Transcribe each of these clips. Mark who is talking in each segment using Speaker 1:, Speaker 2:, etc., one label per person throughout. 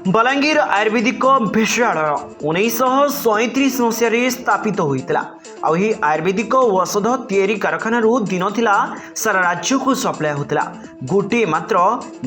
Speaker 1: बलांगीर आयुर्वेदिक भेषजालय 1937 मसीह स्थापित होता। आही आयुर्वेदिक औषध तैयारी कारखाना दिन थिला सारा राज्य को सप्लाय होता। गोटे मात्र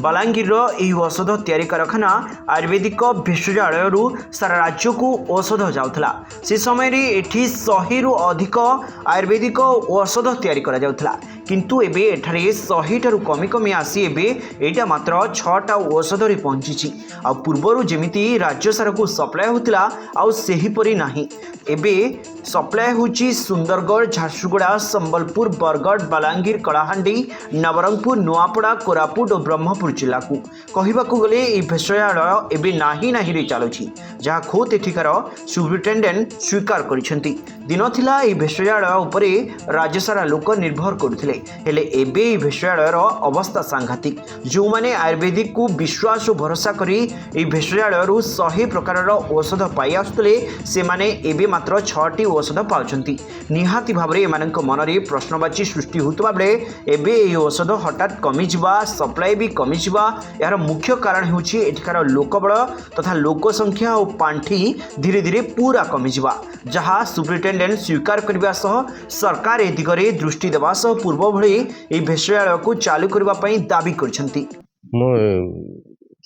Speaker 1: बलांगीर औषध तैयारी कारखाना आयुर्वेदिक भेषजालय सारा राज्य को औषध जाऊला। से समय एठी 100 रु अधिक आयुर्वेदिक औषध तैयारी करा जाउथला। किंतु एबे एठारे 100 ठारू कमी कमी आसी एबे एटा मात्र 6टा औषध रे पहुंची। आ पूर्वरु जेमिति राज्य सारा को सप्लाय होतिला आ सेहीपरि नाही। एबे सप्लाय होची सुंदरगढ़, झारसुगुड़ा, संबलपुर, बरगढ़, बलांगीर, कलाहांडी, नवरंगपुर, नुआपड़ा, कोरापुट और ब्रह्मपुर जिला को। कहबाकू गले ए भेषजालय एबे नाही नाही रे चालुछि, जहा खोत एठिकार सुप्रिटेंडेंट स्वीकार करिसेंती। दिन थिला ए भेषजालय उपरे राज्य सारा लोक निर्भर करुथिले, हेले एबे ए भेषजालयर अवस्था सांघातिक। जो माने आयुर्वेदिक को विश्वास और भरोसा करी ए भेषजालयरू 100 प्रकारर औषध पाई आसुतले, से माने एबे मात्र 6टी औषध पाउछंती। निहाती भाबरे एमानक मनरे प्रश्नवाची सृष्टि होतबा बेले एबे ए औषध हठात कमी जिबा, सप्लाय भी कमी जिबा, यार मुख्य कारण हेउछि एठिकार लोकबळ तथा लोक संख्या और पांठी धीरे धीरे पूरा कमी जिबा, जहा सुप्रिटेंडेंट स्वीकार करबा सह सरकार ए दिगरे दृष्टि देबा सह पूर्व भଳି ए भेषजालय को चालू करबा पई दाबी करछंती।
Speaker 2: मो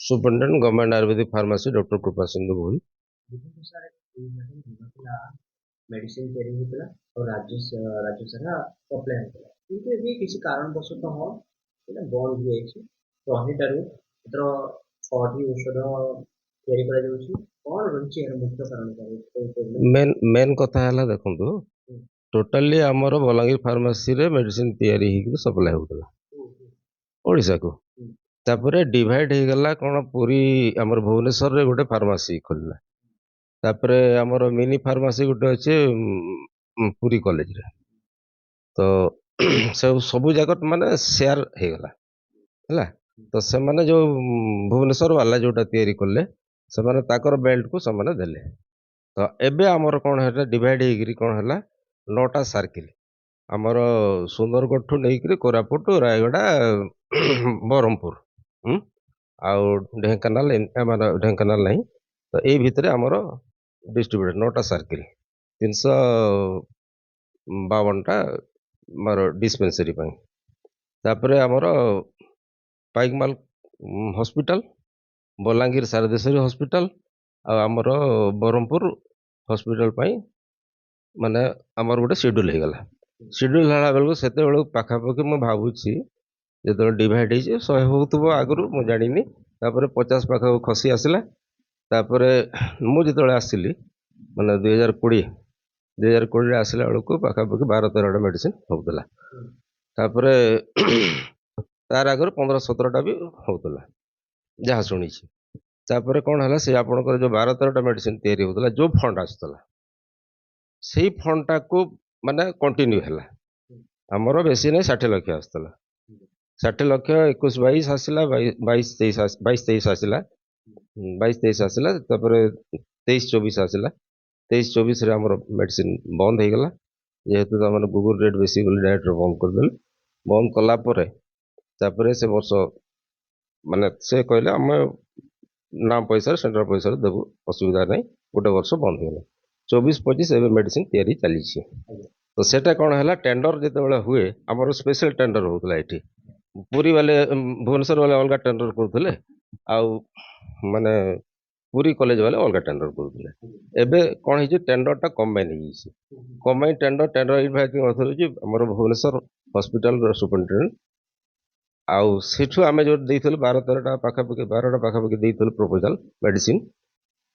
Speaker 2: superintendent government Ayurvedic pharmacy doctor कृपा सिंधु भोई।
Speaker 1: मेडिसिन तैयारी होता और राज्य सारा सप्लाय होता, किंतु ये किसी कारणवशतः बंद हो जाए। 100 6टी औषध तैयारी करा जाउछि। कौन रही मुख्य कारण?
Speaker 2: मेन कथा है देखो, टोटाली आमर बलांगीर फार्मेसी रे मेडिसिन तैयारी होकर सप्लाय होता ओडिशा को। तापरे डिवाइड हो गला कौन, पूरी आमर भुवनेश्वर रे गोटे फार्मेसी खोलला, तापरे आमर मिनी फार्मेसी गोटे अच्छे पूरी कॉलेज रे। तो सब जगत माने शेयर हो गला है। तो से माने जो भुवनेश्वर वाला जोटा तैयारी कले से माने ताकर बेल्ट को से माने देले। तो एबे आमर कौन है डिवाइड होगी कौन है 9टा सर्किल आमर सुंदरगढ़ ठू नहीं कोरापुट, रायगड़ा, बरहमपुर आउ ढेंकानाल ढेंकानाल नहीं। तो ये भितर आमर डिस्ट्रीब्यूटर 9टा सर्किल 352टा मार डिस्पेंसरी पाई। तापरे आमर पाइकमाल हॉस्पिटल, बलांगीर सारदेश्वरी हॉस्पिटल आमर बरहमपुर हॉस्पिटल पाई माने आमर गोटे शेड्यूल हो गला। शेड्यूल होला बेलू से पाखापाखि मुझे भावुची जो डिवाइड हो 100 होतुब आगु मु जानी। तापर 50 पाख खसी आसला। तापर मुझे आसली माने 2020 आसला बेलू पाखापाखि 12-13टा मेडिसिन होता। तापर तार आगर 15-17टा भी होता जहाँ शुणी। तापर कौन है से आपंकर जो 12-13टा मेडिसिन तैयारी होता जो फंड आसला से फंडटा को माने कंटिन्यू है। आमर बेसी नहीं 60 लाख आसला, 60 लाख 21-22 आसला, 22-23 आसला, 22-23 आसला। तापर 23-24 आसला, 23-24 रे आमर मेडिसिन बंद हो गला जेहेतु मैंने गूगल रेट बेसी गली डायरेक्ट बंद करदे। बंद कलापर तापर से वर्ष माने से कहले आम नाम पैसा सेंट्रल पैसा देवु, असुविधा नहीं, गोटे वर्ष बंद हो गला। 24-25 एवं मेडिसिन तैयारी चली। तो सेटा कौन है टेंडर जो हुए आमर स्पेशल टेंडर होता है। पूरी वाले भुवनेश्वर वाले अलग टेंडर करते माने पूरी कॉलेज वाले अलग टेंडर करते। एबे कौन है टेंडरटा कंबाइन हो कंबाइन टेंडर इनभाइटिंग अथॉरिटी आमर भुवनेश्वर हॉस्पिटल सुपरिटेंडेंट आउ सेठू आम जो 12-13टा पाखापाखि 12टा पाखापाखि देइथल प्रपोजल मेडिसिन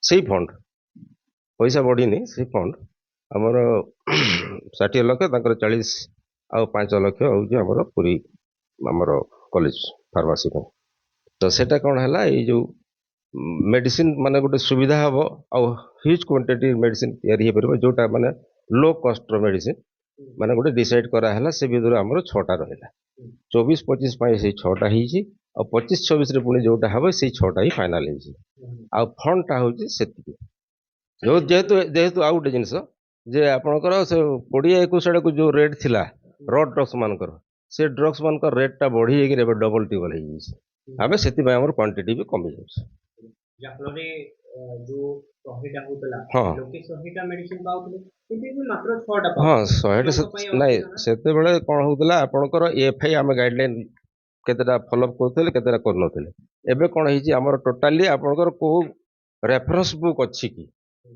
Speaker 2: से फंड पैसा बढ़ीनी। से फंड आमर 60 लाख 40 आउ 5 लाख होमर पूरी आमर कॉलेज फार्मेसी में। तो सेटा कौन है ये जो मेडिसिन माने गोटे सुविधा हम आउ ह्यूज क्वांटिटी मेडिसिन तैयारी हो जोटा माने लो कॉस्ट मेडिसिन माने गोटे डिसाइड कराला। से भर आमर 6टा रहा 24-25 से 6टा हो 25-26 पुणी जोटा हम से 6टा ही फाइनाल हो। फंडटा हूँ जो जेहेतु आउ गोटे जिनस जे आपणकर से 20-21 को जो रेट थिला रड ड्रग्स मानकर ସେ ଡ୍ରଗ୍ସ ମାନଙ୍କର ରେଟ୍ଟା ବଢ଼ି ଯାଇକି ଏବେ ଡବଲ୍ ଟ୍ରିବଲ୍ ହେଇଯାଇଛି। ଆମେ ସେଥିପାଇଁ ଆମର କ୍ୱାଣ୍ଟିଟି ବି କମି ଯାଉଛି।
Speaker 1: ଯାହାଫଳରେ ଯୋଉ 100ଟା ହଉଥିଲା
Speaker 2: ହଁ
Speaker 1: ଲୋକେ 100ଟା ମେଡିସିନ ପାଉଥିଲେ କିନ୍ତୁ ଏବେ ମାତ୍ର 6ଟା
Speaker 2: ହଁ
Speaker 1: ପାଉଛନ୍ତି।
Speaker 2: 100ଟା
Speaker 1: ଜଣଙ୍କ ପାଇଁ
Speaker 2: ନାଇଁ
Speaker 1: ଅଧିକ ନା?
Speaker 2: ସେତେବେଳେ କ'ଣ ହଉଥିଲା ଆପଣଙ୍କର EFI ଆମେ ଗାଇଡ଼ଲାଇନ୍ କେତେଟା ଫଲୋଅପ୍ କରୁଥିଲେ କେତେଟା କରୁନଥିଲେ। ଏବେ କ'ଣ ହେଇଛି ଆମର ଟୋଟାଲି ଆପଣଙ୍କର କୋଉ ରେଫରେନ୍ସ ବୁକ୍ ଅଛି କି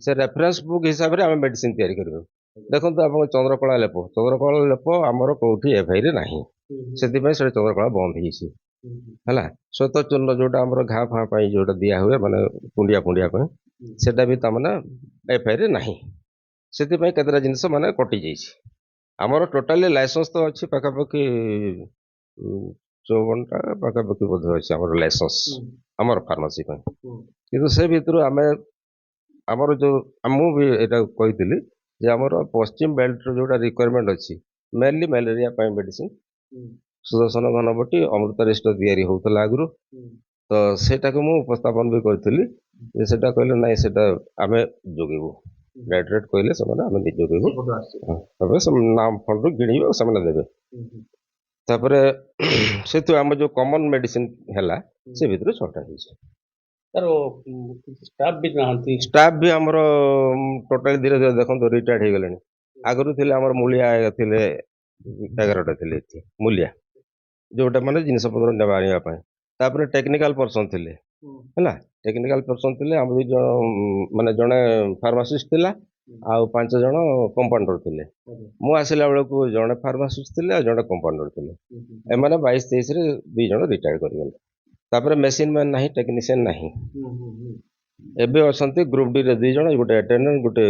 Speaker 2: ସେ ରେଫରେନ୍ସ ବୁକ୍ ହିସାବରେ ଆମେ ମେଡ଼ିସିନ ତିଆରି କରିବୁ। ଦେଖନ୍ତୁ ଆପଣ ଚନ୍ଦ୍ରକଳା ଲେପ ଆମର କୋଉଠି EFIରେ ନାହିଁ, ସେଥିପାଇଁ ସେଟା ଚନ୍ଦ୍ରକଳା ବନ୍ଦ ହେଇଛି। ହେଲା, ଶ୍ଵେତ ଚୂର୍ଣ୍ଣ ଯୋଉଟା ଆମର ଘା ଫା ପାଇଁ ଯୋଉଟା ଦିଆ ହୁଏ ମାନେ କୁଣ୍ଡିଆ ପାଇଁ ସେଟା ବି ତାମାନେ EFIରେ ନାହିଁ। ସେଥିପାଇଁ କେତେଟା ଜିନିଷ ମାନେ କଟି ଯାଇଛି। ଆମର ଟୋଟାଲି ଲାଇସେନ୍ସ ତ ଅଛି ପାଖାପାଖି 54ଟା ପାଖାପାଖି ବୋଧେ ଅଛି ଆମର ଲାଇସେନ୍ସ ଆମର ଫାର୍ମାସି ପାଇଁ। କିନ୍ତୁ ସେ ଭିତରୁ ଆମର ଯୋଉ ମୁଁ ବି ଏଇଟା କହିଥିଲି ଯେ ଆମର ପଶ୍ଚିମ ବେଲ୍ଟର ଯୋଉଟା ରିକ୍ୱାରମେଣ୍ଟ ଅଛି ମେନଲି ମ୍ୟାଲେରିଆ ପାଇଁ ମେଡିସିନ ସୁଦର୍ଶନ ଘନବଟି ଅମୃତାରିଷ୍ଟ ତିଆରି ହଉଥିଲା ଆଗରୁ। ତ ସେଇଟାକୁ ମୁଁ ଉପସ୍ଥାପନ ବି କରିଥିଲି ଯେ ସେଟା କହିଲେ ନାଇଁ ସେଟା ଆମେ ଯୋଗେଇବୁ ରେଟ୍ କହିଲେ ସେମାନେ ଆମେ ଯୋଗେଇବୁ। ତାପରେ ନାମ ଫଣ୍ଡରୁ କିଣିବେ ସେମାନେ ଦେବେ। ତାପରେ ସେଥିରୁ ଆମର ଯୋଉ କମନ ମେଡିସିନ ହେଲା ସେ ଭିତରୁ 6ଟା ହେଇଛି।
Speaker 3: ତାର ଷ୍ଟାଫ୍ ବି ନାହାନ୍ତି।
Speaker 2: ଷ୍ଟାଫ୍ ବି ଆମର ଟୋଟାଲି ଧୀରେ ଧୀରେ ଦେଖନ୍ତୁ ରିଟାୟାର୍ଡ ହେଇଗଲେଣି। ଆଗରୁ ଥିଲେ ଆମର ମୂଲିଆ ଥିଲେ 11ଟା ଥିଲେ ଏଠି ମୂଲିଆ ଯୋଉଟା ମାନେ ଜିନିଷ ପତ୍ର ନେବା ଆଣିବା ପାଇଁ। ତାପରେ ଟେକ୍ନିକାଲ ପର୍ସନ ଥିଲେ ହେଲା, ଟେକ୍ନିକାଲ ପର୍ସନ ଥିଲେ ଆମ 2 ଜଣ ମାନେ ଜଣେ ଫାର୍ମାସିଷ୍ଟ ଥିଲା ଆଉ 5 ଜଣ କମ୍ପାଉଣ୍ଡର ଥିଲେ। ମୁଁ ଆସିଲା ବେଳକୁ ଜଣେ ଫାର୍ମାସିଷ୍ଟ ଥିଲେ ଆଉ ଜଣେ କମ୍ପାଉଣ୍ଡର ଥିଲେ। ଏମାନେ 22-23ରେ 2 ଜଣ ରିଟାୟାର୍ଡ କରିଗଲେ। ତାପରେ ମେସିନ ମ୍ୟାନ୍ ନାହିଁ, ଟେକ୍ନିସିଆନ ନାହିଁ। ଏବେ ଅଛନ୍ତି ଗ୍ରୁପ ଡିରେ 2 ଜଣ, ଗୋଟେ ଆଟେଣ୍ଡାଣ୍ଟ ଗୋଟେ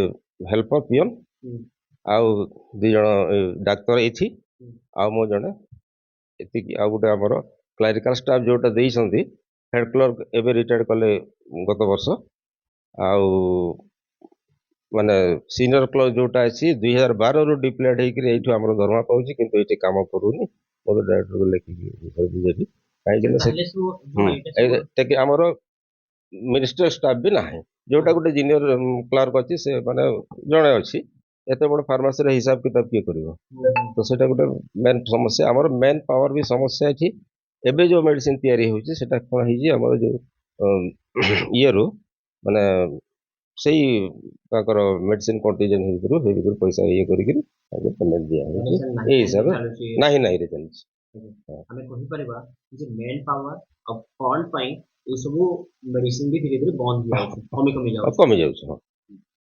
Speaker 2: ହେଲ୍ପର ପିଅନ ଆଉ 2 ଜଣ ଡାକ୍ତର ଏଇଠି ଆଉ ମୁଁ ଜଣେ ଏତିକି। ଆଉ ଗୋଟେ ଆମର କ୍ଲାରିକାଲ ଷ୍ଟାଫ ଯୋଉଟା ଦେଇଛନ୍ତି ହେଡ୍ କ୍ଲର୍କ ଏବେ ରିଟାୟାର୍ଡ କଲେ ଗତ ବର୍ଷ। ଆଉ ମାନେ ସିନିୟର କ୍ଲର୍କ ଯୋଉଟା ଅଛି 2012ରୁ ଡିପ୍ଲେଡ ହେଇକି ଏଇଠୁ ଆମର ଦରମା ପାଉଛି କିନ୍ତୁ ଏଇଠି କାମ କରୁନି। ମୋତେ ଡାଇରେକ୍ଟରକୁ ଲେଖିକି ବୁଝେଇଲି କାହିଁକି ନା ଆମର ମିନିଷ୍ଟର ଷ୍ଟାଫ ବି ନାହିଁ। ଯୋଉଟା ଗୋଟେ ଜିନିୟର କ୍ଲାର୍କ ଅଛି ସେ ମାନେ ଜଣେ ଅଛି, ଏତେ ବଡ ଫାର୍ମାସିର ହିସାବ କିତାବ କିଏ କରିବ? ତ ସେଇଟା ଗୋଟେ ମେନ୍ ସମସ୍ୟା। ଆମର ମେନ୍ ପାୱାର ବି ସମସ୍ୟା ଅଛି। ଏବେ ଯୋଉ ମେଡିସିନ ତିଆରି ହଉଛି ସେଟା କ'ଣ ହେଇଛି ଆମର ଯୋଉ ଇଏରୁ ମାନେ ସେଇ ତାଙ୍କର ମେଡିସିନ କଣ୍ଟିଜେଣ୍ଟ ଭିତରୁ ସେଇ ଭିତରୁ ପଇସା ଇଏ କରିକିରି ତାଙ୍କୁ ପେମେଣ୍ଟ ଦିଆହଉଛି ଏଇ ହିସାବରେ ନାହିଁ ରେ ଚାଲିଛି।
Speaker 1: ଆମେ କହିପାରିବା ଯେ ମେନ୍ ପାୱାର ଆଉ ଫଣ୍ଡ ପାଇଁ ଏଇ ସବୁ ମେଡିସିନ ବି ଧୀରେ ଧୀରେ ବନ୍ଦ ହେଇଯାଉଛି, କମି ଯାଉଛି।
Speaker 2: କମି ଯାଉଛି। ହଁ।